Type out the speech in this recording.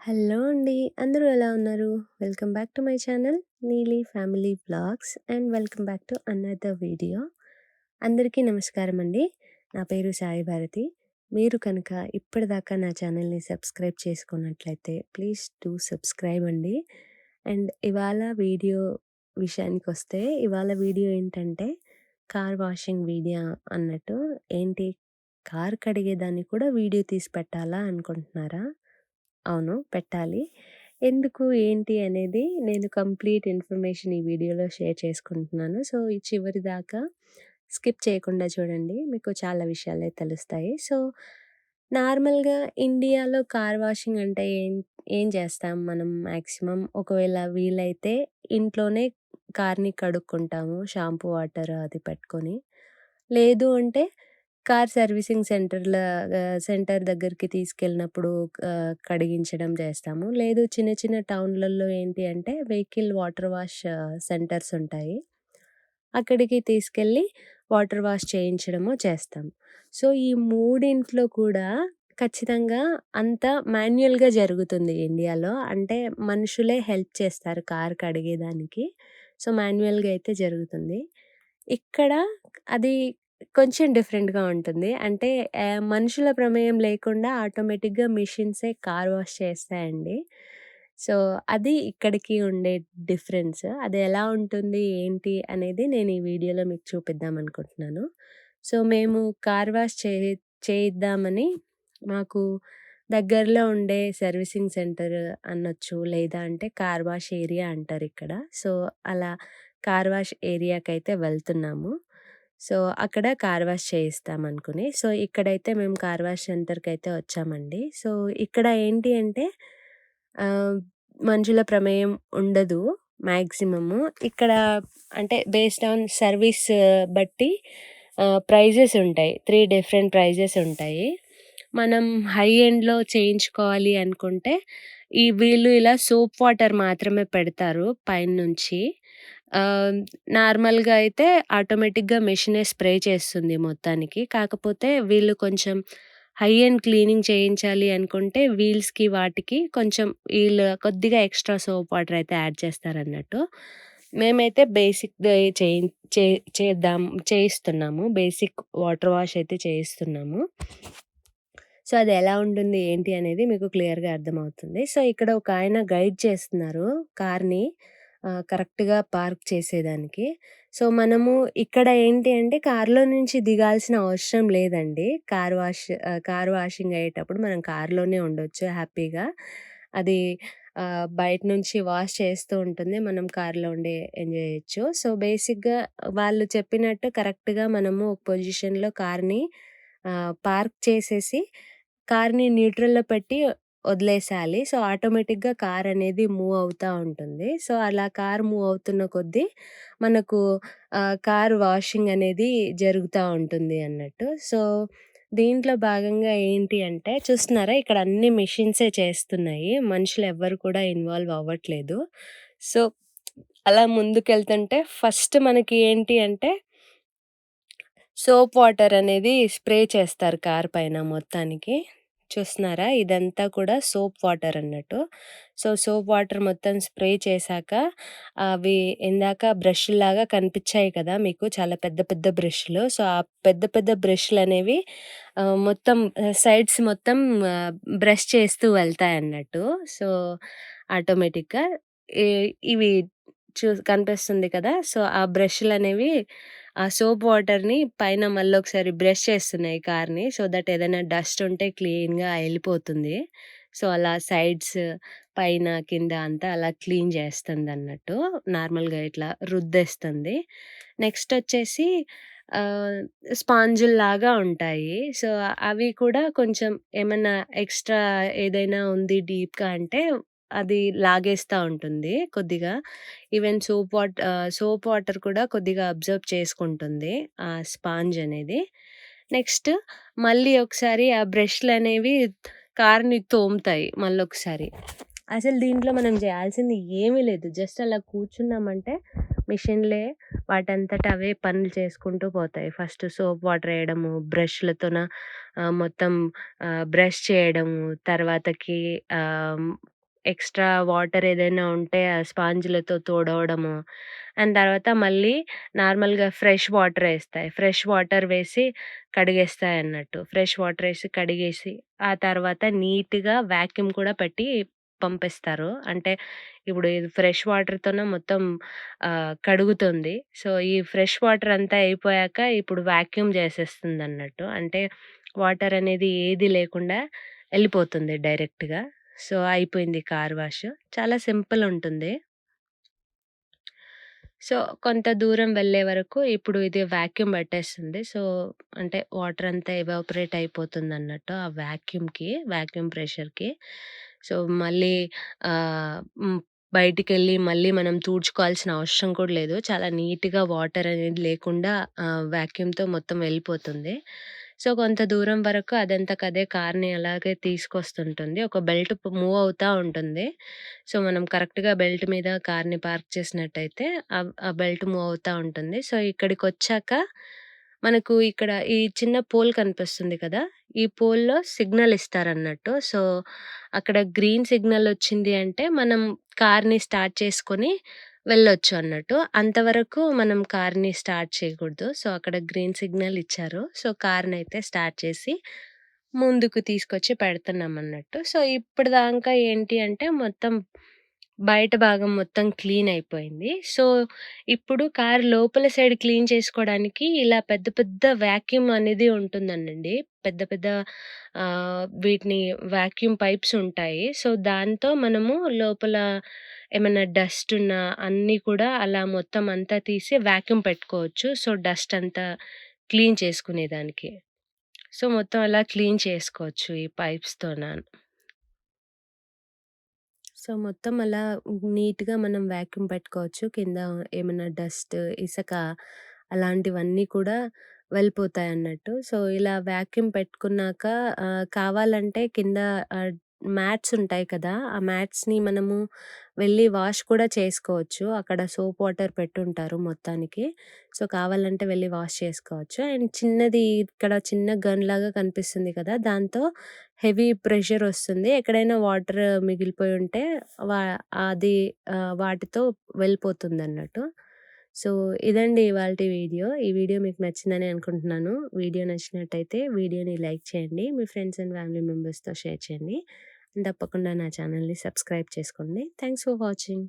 Hello అండి. అందరూ ఎలా ఉన్నారు? Welcome back to my channel Neeli family vlogs and welcome back to another video. అందరికీ నమస్కారం అండి. నా పేరు సాయి భారతి. మీరు కనుక ఇప్పటిదాకా నా ఛానల్‌ని సబ్స్క్రైబ్ చేసుకున్నట్లయితే ప్లీజ్ డూ సబ్స్క్రైబ్ అండి. అండ్ ఇవాళ వీడియో విషయానికొస్తే ఇవాళ వీడియో ఏంటంటే కార్ వాషింగ్ వీడియో అన్నట్టు. ఏంటి, కార్ కడిగేదాన్ని కూడా వీడియో తీసి పెట్టాలా అనుకుంటున్నారా? అవును, పెట్టాలి. ఎందుకు, ఏంటి అనేది నేను కంప్లీట్ ఇన్ఫర్మేషన్ ఈ వీడియోలో షేర్ చేసుకుంటున్నాను. సో, ఈ చివరి దాకా స్కిప్ చేయకుండా చూడండి. మీకు చాలా విషయాలే తెలుస్తాయి. సో, నార్మల్‌గా ఇండియాలో కార్ వాషింగ్ అంటే ఏం చేస్తాం మనం మాక్సిమం? ఒకవేళ వీలైతే ఇంట్లోనే కార్‌ని కడుక్కుంటాము. షాంపూ వాటర్ అది పెట్టుకొని. లేదు అంటే కార్ సర్వీసింగ్ సెంటర్ దగ్గరికి తీసుకెళ్ళినప్పుడు కడిగించడం చేస్తాము. లేదు, చిన్న చిన్న టౌన్‌లలో ఏంటి అంటే వెహికల్ వాటర్ వాష్ సెంటర్స్ ఉంటాయి. అక్కడికి తీసుకెళ్ళి వాటర్ వాష్ చేయించడము చేస్తాం. సో, ఈ మూడింట్లో కూడా ఖచ్చితంగా అంతా మాన్యుయల్‌గా జరుగుతుంది ఇండియాలో. అంటే మనుషులే హెల్ప్ చేస్తారు కార్ కడిగేదానికి. సో, మాన్యుయల్‌గా అయితే జరుగుతుంది. ఇక్కడ అది కొంచెం డిఫరెంట్‌గా ఉంటుంది. అంటే మనుషుల ప్రమేయం లేకుండా ఆటోమేటిక్‌గా మిషన్సే కార్ వాష్ చేస్తాయండి. సో, అది ఇక్కడికి ఉండే డిఫరెన్స్. అది ఎలా ఉంటుంది, ఏంటి అనేది నేను ఈ వీడియోలో మీకు చూపిద్దామనుకుంటున్నాను. సో, మేము కార్ వాష్ చేయిద్దామని మాకు దగ్గరలో ఉండే సర్వీసింగ్ సెంటర్ అనొచ్చు. లేదా అంటే కార్ వాష్ ఏరియా అంటారిక్కడ. సో, అలా కార్ వాష్ ఏరియాకైతే వెళ్తున్నాము. సో, అక్కడ కార్ వాష్ చేయిస్తామనుకుని. సో, ఇక్కడైతే మేము కార్ వాష్ సెంటర్‌కైతే వచ్చామండి. సో, ఇక్కడ ఏంటి అంటే ఆహ్, మనుషుల ప్రమేయం ఉండదు మాక్సిమము. ఇక్కడ అంటే బేస్డ్ ఆన్ సర్వీస్ బట్టి ప్రైజెస్ ఉంటాయి. 3 డిఫరెంట్ ప్రైజెస్ ఉంటాయి. మనం హై ఎండ్‌లో చేయించుకోవాలి అనుకుంటే వీళ్ళు ఇలా సోప్ వాటర్ మాత్రమే పెడతారు పైనుంచి. ఆహ్, నార్మల్‌గా అయితే ఆటోమేటిక్‌గా మెషినే స్ప్రే చేస్తుంది మొత్తానికి. కాకపోతే వీళ్ళు కొంచెం హై ఎండ్ క్లీనింగ్ చేయించాలి అనుకుంటే వీల్స్‌కి వాటికి కొంచెం వీళ్ళు కొద్దిగా ఎక్స్‌ట్రా సోప్ వాటర్ అయితే యాడ్ చేస్తారన్నట్టు. మేమైతే బేసిక్‌ది చే చేయిస్తున్నాము. బేసిక్ వాటర్ వాష్ అయితే చేయిస్తున్నాము. సో, అది ఎలా ఉంటుంది, ఏంటి అనేది మీకు క్లియర్‌గా అర్థమవుతుంది. సో, ఇక్కడ ఒకాయన గైడ్ చేస్తున్నారు కార్‌ని కరెక్ట్‌గా పార్క్ చేసేదానికి. సో, మనము ఇక్కడ ఏంటి అంటే కార్‌లో నుంచి దిగాల్సిన అవసరం లేదండి. కార్ వాషింగ్ అయ్యేటప్పుడు మనం కార్‌లోనే ఉండొచ్చు హ్యాపీగా. అది బయట నుంచి వాష్ చేస్తూ ఉంటుంది. మనం కార్‌లో ఉండి ఎంజాయ్ చేయొచ్చు. సో, బేసిక్‌గా వాళ్ళు చెప్పినట్టు కరెక్ట్‌గా మనము ఒక పొజిషన్‌లో కార్‌ని పార్క్ చేసేసి కార్‌ని న్యూట్రల్‌లో పెట్టి వదిలేసేయాలి. సో, ఆటోమేటిక్‌గా కార్ అనేది మూవ్ అవుతా ఉంటుంది. సో, అలా కార్ మూవ్ అవుతున్న కొద్దీ మనకు కార్ వాషింగ్ అనేది జరుగుతా ఉంటుంది అన్నట్టు. సో, దీంట్లో భాగంగా ఏంటి అంటే చూస్తున్నారా, ఇక్కడ అన్ని మెషిన్సే చేస్తున్నాయి. మనుషులెవ్వరు కూడా ఇన్వాల్వ్ అవ్వట్లేదు. సో, అలా ముందుకెళ్తుంటే ఫస్ట్ మనకి ఏంటి అంటే సోప్ వాటర్ అనేది స్ప్రే చేస్తారు కార్ పైన మొత్తానికి. చూస్తున్నారా? ఇదంతా కూడా సోప్ వాటర్ అన్నట్టు. సో, సోప్ వాటర్ మొత్తం స్ప్రే చేశాక అవి ఇందాక బ్రష్‌ల్లాగా కనిపిచ్చాయి కదా మీకు, చాలా పెద్ద పెద్ద బ్రష్‌లు. సో, ఆ పెద్ద పెద్ద బ్రష్‌లనేవి మొత్తం సైడ్స్ మొత్తం బ్రష్ చేస్తూ వెళ్తాయన్నట్టు. సో, ఆటోమేటిక్‌గా ఇ ఇవి కనిపిస్తుంది కదా! సో, ఆ బ్రష్‌లనేవి ఆ సోప్ వాటర్‌ని పైన మళ్ళొకసారి బ్రష్ చేస్తున్నాయి కార్‌ని. సో దట్ ఏదైనా డస్ట్ ఉంటే క్లీన్‌గా ఎళ్ళిపోతుంది. సో, అలా సైడ్స్, పైన, కింద అంతా అలా క్లీన్ చేస్తుందన్నట్టు. నార్మల్‌గా ఇట్లా రుద్దేస్తుంది. నెక్స్టొచ్చేసి ఆహ్, స్పాంజుల్లాగా ఉంటాయి. సో, అవి కూడా కొంచెం ఏమన్నా ఎక్స్‌ట్రా ఏదైనా ఉంది డీప్‌గా అంటే అది లాగేస్తా ఉంటుంది కొద్దిగా. ఈవెన్ సోప్ వాటర్ కూడా కొద్దిగా అబ్జర్వ్ చేసుకుంటుంది ఆ స్పాంజ్ అనేది. నెక్స్ట్ మళ్ళీ ఒకసారి ఆ బ్రష్‌లనేవి కార్‌ని తోముతాయి మళ్ళొకసారి. అసలు దీంట్లో మనం జేయాల్సింది ఏమీ లేదు. జస్ట్ అలా కూర్చున్నామంటే మిషన్‌లే వాటంతట అవే పనులు చేసుకుంటూ పోతాయి. ఫస్ట్ సోప్ వాటర్ ఎయడము, బ్రష్‌లతోన మొత్తం బ్రష్ చేయడము, తర్వాతకి ఆహ్ ఎక్స్‌ట్రా వాటర్ ఏదైనా ఉంటే ఆ స్పాంజ్‌లతో తుడవడము. అండ్ తర్వాత మళ్ళీ నార్మల్‌గా ఫ్రెష్ వాటరేస్తాయి. ఫ్రెష్ వాటర్ వేసి కడిగేస్తాయన్నట్టు. ఫ్రెష్ వాటరేసి కడిగేసి, ఆ తర్వాత నీట్‌గా వాక్యూమ్ కూడా పెట్టి పంపిస్తారు. అంటే ఇప్పుడు ఇది ఫ్రెష్ వాటర్‌తోనే మొత్తం కడుగుతుంది. సో, ఈ ఫ్రెష్ వాటర్ అంతా అయిపోయాక ఇప్పుడు వాక్యూమ్ చేసేస్తుందన్నట్టు. అంటే వాటర్ అనేది ఏది లేకుండా ఎళ్ళిపోతుంది డైరెక్ట్‌గా. సో, అయిపోయింది కార్ వాష్. చాలా సింపుల్ ఉంటుంది. సో, కొంత దూరం వెళ్ళే వరకు ఇప్పుడు ఇది వాక్యూమ్ పట్టేస్తుంది. సో, అంటే వాటర్ అంతా ఎవాపరేట్ అయిపోతుందన్నట్టు ఆ వాక్యూమ్ ప్రెషర్‌కి. సో, మళ్ళీ హ్మ్. బయటికెళ్ళి మళ్ళీ మనం తుడుచుకోవాల్సిన అవసరం కూడా లేదు. చాలా నీట్‌గా వాటర్ అనేది లేకుండా వాక్యూమ్‌తో మొత్తం వెళ్ళిపోతుంది. సో, కొంత దూరం వరకు అదంతకదే కార్‌ని అలాగే తీసుకొస్తుంటుంది. ఒక బెల్ట్ మూవ్ అవుతా ఉంటుంది. సో, మనం కరెక్ట్‌గా బెల్ట్ మీద కార్‌ని పార్క్ చేసినట్టయితే ఆ బెల్ట్ మూవ్ అవుతా ఉంటుంది. సో, ఇక్కడికొచ్చాక మనకు ఇక్కడ ఈ చిన్న పోల్ కనిపిస్తుంది కదా! ఈ పోల్‌లో సిగ్నల్ ఇస్తారన్నట్టు. సో, అక్కడ గ్రీన్ సిగ్నల్ వచ్చింది అంటే మనం కార్‌ని స్టార్ట్ చేసుకొని వెళ్ళొచ్చు అన్నట్టు. అంతవరకు మనం కార్‌ని స్టార్ట్ చేయకూడదు. సో, అక్కడ గ్రీన్ సిగ్నల్ ఇచ్చారు. సో, కార్‌నయితే స్టార్ట్ చేసి ముందుకు తీసుకొచ్చి పెడుతున్నామన్నట్టు. సో, ఇప్పటిదాకా ఏంటి అంటే మొత్తం బయట భాగం మొత్తం క్లీన్ అయిపోయింది. సో, ఇప్పుడు కారు లోపల సైడ్ క్లీన్ చేసుకోవడానికి ఇలా పెద్ద పెద్ద వాక్యూమ్ అనేది ఉంటుందనండి. పెద్ద పెద్ద వీటిని వాక్యూమ్ పైప్స్ ఉంటాయి. సో, దాంతో మనము లోపల ఏమన్నా డస్ట్ ఉన్నా అన్నీ కూడా అలా మొత్తం అంతా తీసి వాక్యూమ్ పెట్టుకోవచ్చు. సో, డస్ట్ అంతా క్లీన్ చేసుకునేదానికి. సో, మొత్తం అలా క్లీన్ చేసుకోవచ్చు ఈ పైప్స్‌తోన. సో, మొత్తం అలా నీట్‌గా మనం వాక్యూమ్ పెట్టుకోవచ్చు. కింద ఏమన్నా డస్ట్, ఇసక అలాంటివన్నీ కూడా వెళ్ళిపోతాయన్నట్టు. సో, ఇలా వాక్యూమ్ పెట్టుకున్నాక కావాలంటే కింద ఆహ్, మ్యాట్స్ ఉంటాయి కదా! ఆ మ్యాట్స్‌ని మనము వెళ్ళి వాష్ కూడా చేసుకోవచ్చు. అక్కడ సోప్ వాటర్ పెట్టుంటారు మొత్తానికి. సో, కావాలంటే వెళ్లి వాష్ చేసుకోవచ్చు. అండ్ చిన్నది ఇక్కడ చిన్న గన్‌లాగా కనిపిస్తుంది కదా! దాంతో హెవీ ప్రెషర్ ఒస్తుంది. ఎక్కడైనా వాటర్ మిగిలిపోయి ఉంటే వా అది వాటితో వెళ్ళిపోతుందన్నట్టు. సో, ఇదండి ఇవాల్టి వీడియో. ఈ వీడియో మీకు నచ్చిందని అనుకుంటున్నాను. వీడియో నచ్చినట్టయితే వీడియోని లైక్ చేయండి. మీ ఫ్రెండ్స్ అండ్ ఫ్యామిలీ మెంబర్స్‌తో షేర్ చేయండి. తప్పకుండా నా ఛానెల్‌ని సబ్స్క్రైబ్ చేసుకోండి. Thanks for watching.